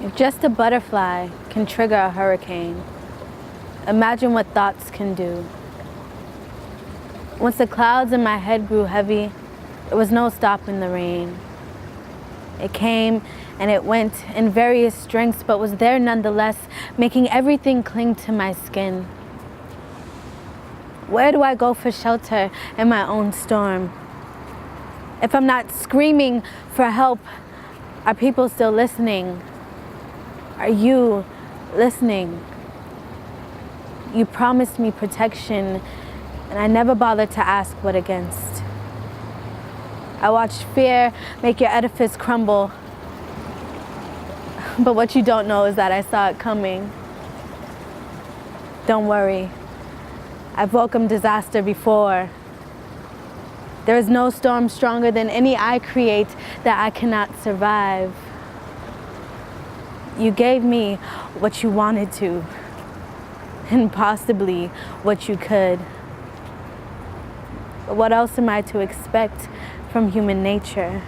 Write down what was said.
If just a butterfly can trigger a hurricane, imagine what thoughts can do. Once the clouds in my head grew heavy, there was no stopping the rain. It came and it went in various strengths, but was there nonetheless, making everything cling to my skin. Where do I go for shelter in my own storm? If I'm not screaming for help, are people still listening? Are you listening? You promised me protection, and I never bothered to ask what against. I watched fear make your edifice crumble, but what you don't know is that I saw it coming. Don't worry, I've welcomed disaster before. There is no storm stronger than any I create that I cannot survive. You gave me what you wanted to, and possibly what you could. But what else am I to expect from human nature?